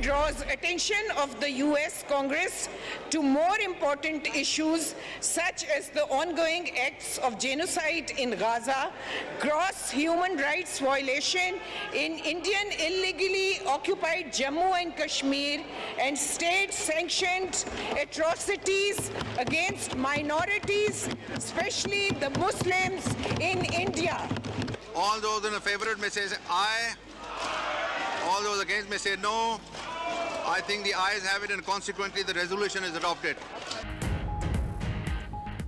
draws attention of the US Congress to more important issues such as the ongoing acts of genocide in Gaza, gross human rights violation in Indian illegally occupied Jammu and Kashmir, and state-sanctioned atrocities against minorities, especially the Muslims in India. All those in favor may say aye. All those against may say no. I think the ayes have it and consequently the resolution is adopted.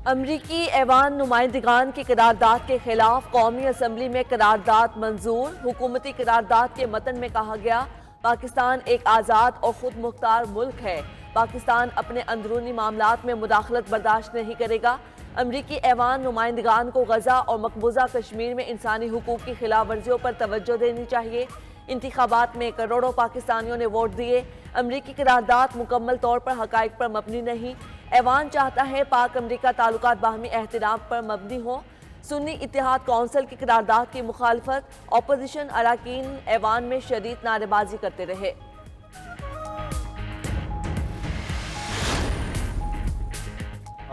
अमरीकी ऐवान नुमाइंदगान की करारदाद के खिलाफ कौमी assembly में करारदाद मंजूर। हुकूमती करारदाद के मतन में कहा गया, पाकिस्तान एक आज़ाद और खुद मुख्तार मुल्क है। पाकिस्तान अपने अंदरूनी मामलात में मुदाखलत बर्दाश्त नहीं करेगा। अमरीकी ऐवान नुमाइंदगान को गजा और मकबूजा कश्मीर में इंसानी हुकूक की खिलाफ वर्जियों पर तवज्जो देनी चाहिए। इंतखाबात में करोड़ों पाकिस्तानियों ने वोट दिए। अमरीकी करारदाद मुकम्मल तौर पर हकाइक पर मबनी नहीं। ऐवान चाहता है पाक अमरीका ताल्लुकात बाहमी एहतराम पर मबनी हो। सुन्नी इत्तेहाद कौंसिल की करारदाद की मुखालफत, अपोजिशन अरकान ऐवान में शदीद नारेबाजी करते रहे।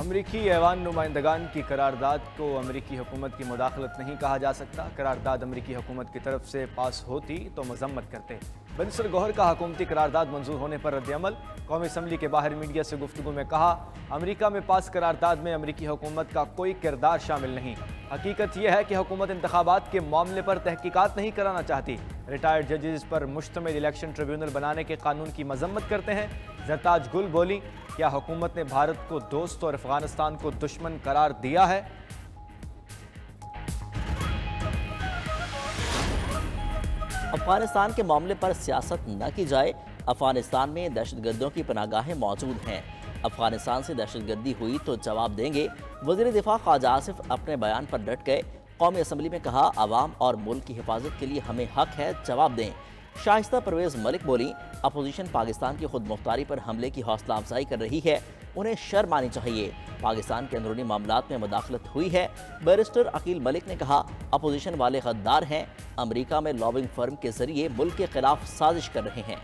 अमरीकी ऐवान नुमाइंदगान की करारदाद को अमरीकी हुकूमत की मुदाखलत नहीं कहा जा सकता। करारदाद अमरीकी हुकूमत की तरफ से पास होती तो मजम्मत करते। बंसर गौहर का हुकूमती करारदाद मंजूर होने पर रद्द-ए-अमल। कौमी असम्बली के बाहर मीडिया से गुफ्तगू में कहा, अमरीका में पास करारदाद में अमरीकी हुकूमत का कोई किरदार शामिल नहीं। हकीकत यह है कि हुकूमत इंतखाबात के मामले पर तहकीकात नहीं कराना चाहती। रिटायर्ड जजेस पर मुश्तमिल इलेक्शन ट्रिब्यूनल बनाने के कानून की मजम्मत करते हैं। जरताज गुल बोली, क्या हुकूमत ने भारत को दोस्त और अफगानिस्तान को दुश्मन करार दिया है? अफगानिस्तान के मामले पर सियासत न की जाए। अफगानिस्तान में दहशतगर्दों की पनागाहें मौजूद हैं। अफगानिस्तान से दहशतगर्दी हुई तो जवाब देंगे। वज़ीर दिफा ख्वाजा आसिफ अपने बयान पर डट गए। कौमी असम्बली में कहा, आवाम और मुल्क की हिफाजत के लिए हमें हक है, जवाब दें। शाइस्ता परवेज़ मलिक बोली, अपोजिशन पाकिस्तान की खुद मुख्तारी पर हमले की हौसला अफजाई कर रही है, उन्हें शर्म आनी चाहिए। पाकिस्तान के अंदरूनी मामलात में मुदाखलत हुई है। बैरिस्टर अकील मलिक ने कहा, अपोजिशन वाले गद्दार हैं, अमरीका में लॉबिंग फर्म के जरिए मुल्क के खिलाफ साजिश कर रहे हैं।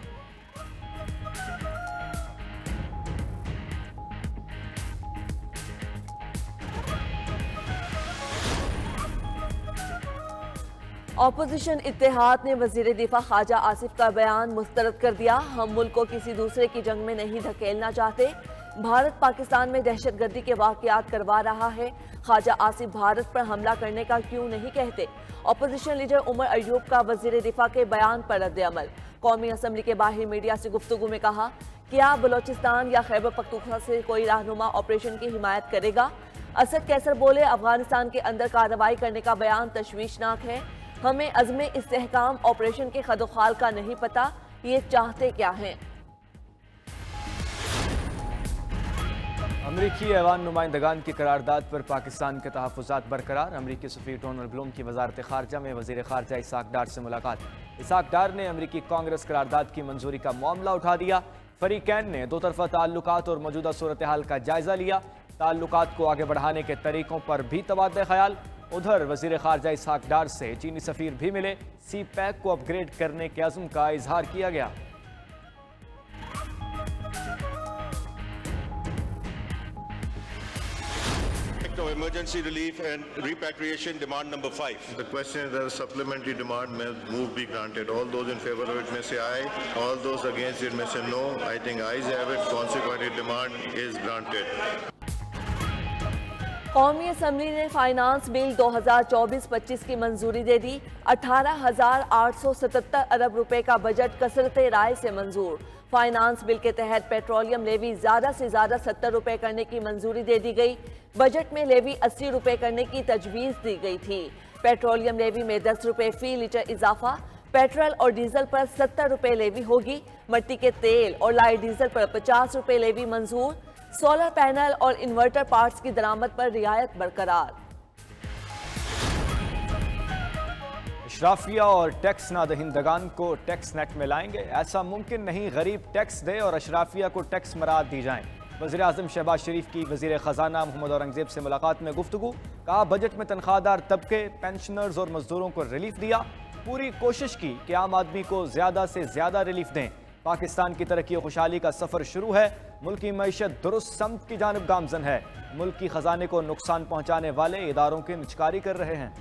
अपोजिशन इत्तेहाद ने वजीर दिफा ख्वाजा आसिफ का बयान मुस्तरद कर दिया। हम मुल्क को किसी दूसरे की जंग में नहीं धकेलना चाहते। भारत पाकिस्तान में दहशतगर्दी के वाक़यात करवा रहा है। ख्वाजा आसिफ भारत पर हमला करने का क्यों नहीं कहते। अपोजिशन लीडर उमर अयूब का वजीर दिफा के बयान पर रद्द-ए-अमल। कौमी असम्बली के बाहर मीडिया से गुफ्तगू में कहा, क्या बलोचिस्तान या खैबर पख्तूनख्वा से कोई रहनुमा ऑपरेशन की हिमायत करेगा? असद कैसर बोले, अफगानिस्तान के अंदर कार्रवाई करने का बयान तशवीशनाक है। हमें अज़्म इस्तेहकाम ऑपरेशन के खदोखाल का नहीं पता, ये चाहते क्या हैं। अमरीकी ऐवान नुमाइंदगान की करारदाद पर पाकिस्तान के तहफ़्फ़ुज़ात बरकरार। अमरीकी सफ़ीर डोनाल्ड ब्लूम की वज़ारत ख़ारजा में वज़ीर ख़ारजा इसाक डार से मुलाकात। इसाक डार ने अमरीकी कांग्रेस करारदाद की मंजूरी का मामला उठा दिया। फ़रीक़ैन ने दो तरफ़ा ताल्लुकात और मौजूदा सूरत हाल का जायज़ा लिया। ताल्लुकात को आगे बढ़ाने के तरीक़ों पर भी तबादला ख्याल। उधर वज़ीर ख़ारजा इसाक डार से चीनी सफ़ीर भी मिले। सी पैक को अपग्रेड करने के अज़्म का इजहार किया गया। Of emergency relief and repatriation demand number 5. The question is that a supplementary demand may move be granted. All those in favor of it may say aye. All those against it may say no. I think ayes have it. Consequently, demand is granted. कौमी assembly ने finance bill 2024-25 की मंजूरी दे दी। 18,877 अरब रुपए का budget कसरत राय से मंजूर। Finance bill के तहत पेट्रोलियम लेवी ज्यादा से ज्यादा 70 रुपए करने की मंजूरी दे दी गई। बजट में लेवी 80 रुपए करने की तजवीज दी गई थी। पेट्रोलियम लेवी में 10 रुपए फी लीटर इजाफा। पेट्रोल और डीजल पर 70 रुपए लेवी होगी। मिट्टी के तेल और लाइट डीजल पर 50 रुपए लेवी मंजूर। सोलर पैनल और इन्वर्टर पार्ट्स की दरामद पर रियायत बरकरार। अशराफिया और टैक्स नादहिंदगान को टैक्स नेट में लाएंगे। ऐसा मुमकिन नहीं, गरीब टैक्स दे और अशराफिया को टैक्स मराद दी जाएं। वज़ीर आज़म शहबाज शरीफ की वज़ीर ख़जाना मोहम्मद औरंगज़ेब से मुलाकात में गुफ्तगू। कहा, बजट में तनख्वाहदार तबके, पेंशनर्स और मजदूरों को रिलीफ दिया। पूरी कोशिश की कि आम आदमी को ज़्यादा से ज़्यादा रिलीफ दें। पाकिस्तान की तरक्की और खुशहाली का सफर शुरू है। मुल्क की मईशत दुरुस्त समत की जानिब गामजन है। मुल्क की खजाने को नुकसान पहुंचाने वाले इदारों की निचकारी कर रहे हैं।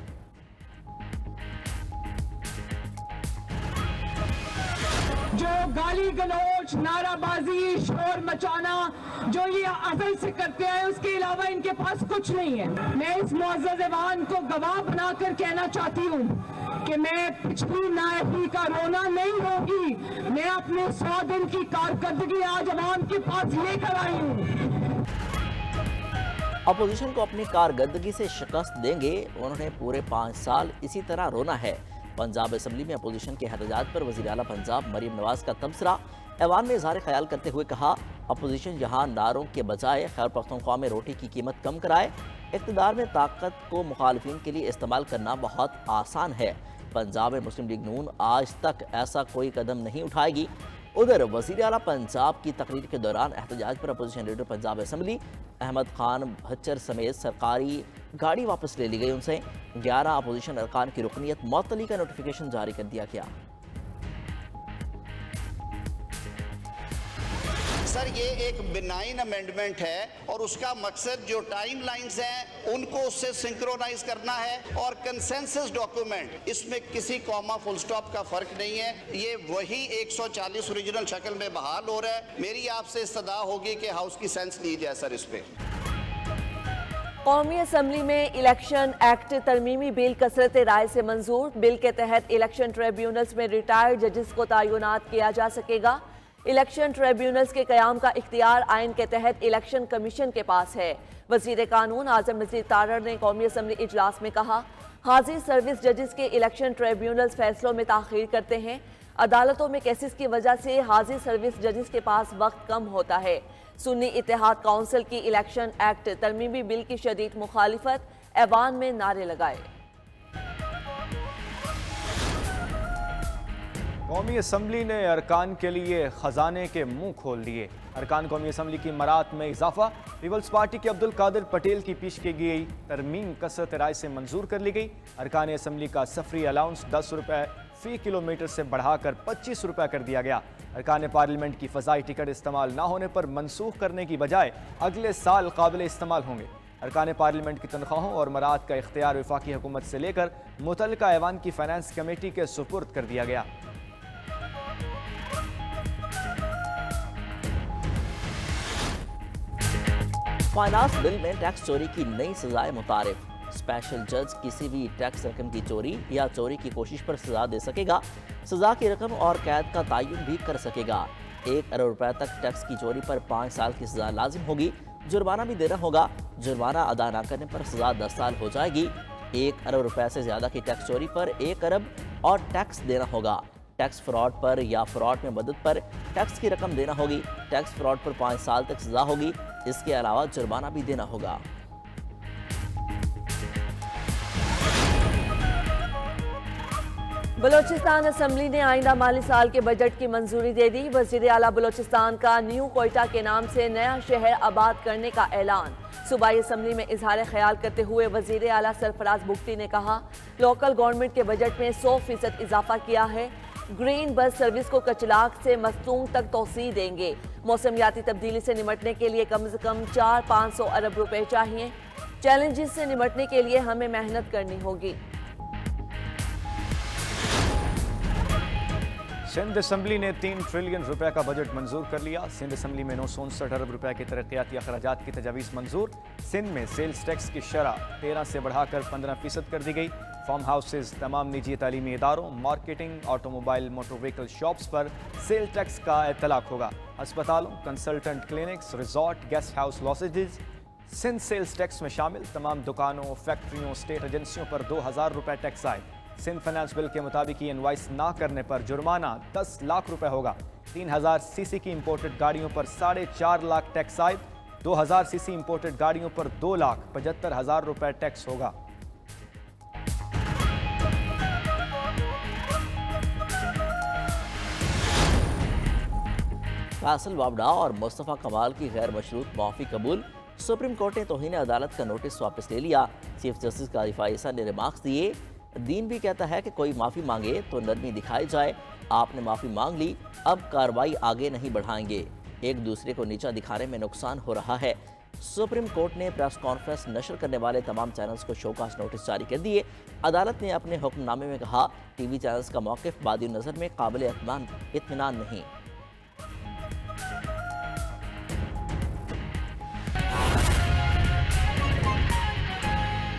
जो गाली गलौज, नाराबाजी, शोर मचाना जो ये अज़ल से करते हैं, उसके अलावा इनके पास कुछ नहीं है। मैं इस मुअज़्ज़ज़ ऐवान को गवाह बनाकर कहना चाहती हूँ कि मैं पिछली नाअहली का रोना नहीं रोगी। मैं अपने 100 दिन की कारकर्दगी आज अवाम के पास लेकर आई हूँ। अपोजिशन को अपनी कारकर्दगी से शिकस्त देंगे। उन्होंने पूरे 5 साल इसी तरह रोना है। पंजाब असम्बली में अपोजिशन के एहतजाज पर वज़ीर आला पंजाब मरीम नवाज का तबसरा। ऐवान में इज़हार ख्याल करते हुए कहा, अपोजिशन यहाँ नारों के बजाय खैबर पख्तूनख्वा में रोटी की कीमत कम कराए। इक़्तिदार में ताकत को मुखालिफिन के लिए इस्तेमाल करना बहुत आसान है। पंजाब में मुस्लिम लीग नून आज तक ऐसा कोई कदम नहीं उठाएगी। उधर वज़ीर आला पंजाब की तकरीर के दौरान एहतजाज पर opposition leader Punjab assembly Ahmad Khan Bhachar समेत सरकारी गाड़ी वापस ले ली गई। उनसे 11 अपोजिशन अरकान की रुकनीत मुअत्तली का नोटिफिकेशन जारी कर दिया गया। सर, ये एक बिनाइन अमेंडमेंट है और उसका मकसद जो टाइम लाइन्स हैं उनको उससे सिंक्रोनाइज करना है और कंसेंसस डॉक्यूमेंट, इसमें किसी कॉमा फुल स्टॉप का फर्क नहीं है। ये वही 140 ओरिजिनल शक्ल में बहाल हो रहा है। मेरी आपसे इस्तदा होगी कि हाउस की सेंस ली जाए सर इस पे। कौमी असम्बली में इलेक्शन एक्ट तरमीमी बिल कसरत राय से मंजूर। बिल के तहत इलेक्शन ट्रिब्यूनल्स में रिटायर्ड जजेस को तयनात किया जा सकेगा। इलेक्शन ट्रिब्यूनल्स के क़याम का इख्तियार आइन के तहत इलेक्शन कमीशन के पास है। वज़ीर कानून आज़म नज़ीर तारड़ ने कौमी असम्बली इजलास में कहा, हाजिर सर्विस जजेस के इलेक्शन ट्रिब्यूनल्स फैसलों में ताख़ीर करते हैं। अदालतों में केसेस की वजह से हाजिर सर्विस जजेस के पास वक्त कम होता है। सुन्नी इत्तेहाद काउंसिल की इलेक्शन एक्ट तरमीमी बिल की शदीद मुखालिफत, ऐवान में नारे लगाए। कौमी असम्बली ने अरकान के लिए खजाने के मुंह खोल दिए। अरकान कौमी असम्बली की मरात में इजाफा। पीपल्स पार्टी के अब्दुल कादिर पटेल की पेश की गई तरमीम कसरत राय से मंजूर कर ली गई। अरकान असम्बली का सफरी अलाउंस 10 रुपये फी किलोमीटर से बढ़ाकर 25 रुपये कर दिया गया। अरकान पार्लियामेंट की फ़ज़ाई टिकट इस्तेमाल न होने पर मनसूख करने की बजाय अगले साल काबिल इस्तेमाल होंगे। अरकान पार्लियामेंट की तनख्वाहों और मरात का इख्तियार वफाकी हुकूमत से लेकर मुतल्लिका ऐवान की फाइनेंस कमेटी के सुपुर्द कर दिया गया। फाइनेंस बिल में टैक्स चोरी की नई सजाएं मुतारिफ। स्पेशल जज किसी भी टैक्स रकम की चोरी या चोरी की कोशिश पर सजा दे सकेगा। सजा की रकम और कैद का तयन भी कर सकेगा। 1 अरब रुपए तक टैक्स की चोरी पर 5 साल की सजा लाजिम होगी। जुर्माना भी देना होगा। जुर्माना अदा न करने पर सजा 10 साल हो जाएगी। 1 अरब रुपए से ज्यादा की टैक्स चोरी पर 1 अरब और टैक्स देना होगा। टैक्स फ्रॉड पर या फ्रॉड में मदद पर टैक्स की रकम देना होगी। टैक्स फ्रॉड पर 5 साल तक सजा होगी। इसके अलावा जुर्माना भी देना होगा। बलोचिस्तान असम्बली ने आइंदा माली साल के बजट की मंजूरी दे दी। वज़ीर आला बलोचिस्तान का न्यू कोयटा के नाम से नया शहर आबाद करने का ऐलान। सूबाई असम्बली में इजहार ख्याल करते हुए वज़ीर आला सरफराज बुगटी ने कहा, लोकल गवर्नमेंट के बजट में 100% इजाफा किया है। ग्रीन बस सर्विस को कचलाक से मस्तूंग तक तोसी देंगे। मौसमियाती तब्दीली से निमटने के लिए कम से कम 400-500 अरब रुपए चाहिए। चैलेंजेस से निमटने के लिए हमें मेहनत करनी होगी। सिंध असम्बली ने 3 ट्रिलियन रुपए का बजट मंजूर कर लिया। सिंध असम्बली में 959 अरब रुपए के तरक्याती अखराजात की तजावीज़ मंजूर। सिंध में सेल्स टैक्स की शरह 13 से बढ़ाकर 15% कर दी गई। फार्म हाउसेज, तमाम निजी तालीमी इदारों, marketing, automobile, motor vehicle shops पर सेल टैक्स का इतलाक होगा। अस्पतालों, consultant clinics, resort, guest house lodges Sindh sales tax में शामिल। तमाम दुकानों, फैक्ट्रियों, स्टेट एजेंसियों पर 2000 रुपए टैक्स आए। सिंध फाइनेंस बिल के मुताबिक इनवाइस ना करने पर जुर्माना 10 लाख रुपए होगा। 3000 सीसी की इंपोर्टेड गाड़ियों पर 4.5 लाख टैक्स आए। 2000 सीसी इंपोर्टेड गाड़ियों पर 2,75,000 रुपए टैक्स होगा। फैसल वावडा और मुस्तफ़ा कमाल की गैर मशरूत माफ़ी कबूल। सुप्रीम कोर्ट ने तौहीन अदालत का नोटिस वापस ले लिया। चीफ जस्टिस काजी फाइसा ने रिमार्क्स दिए, दीन भी कहता है कि कोई माफ़ी मांगे तो नरमी दिखाई जाए। आपने माफ़ी मांग ली, अब कार्रवाई आगे नहीं बढ़ाएंगे। एक दूसरे को नीचा दिखाने में नुकसान हो रहा है। सुप्रीम कोर्ट ने प्रेस कॉन्फ्रेंस नशर करने वाले तमाम चैनल्स को शोकास नोटिस जारी कर दिए। अदालत ने अपने हुक्मनामे में कहा, टीवी चैनल्स का मौक़िफ़ बादी नज़र में काबिल इत्मीनान नहीं।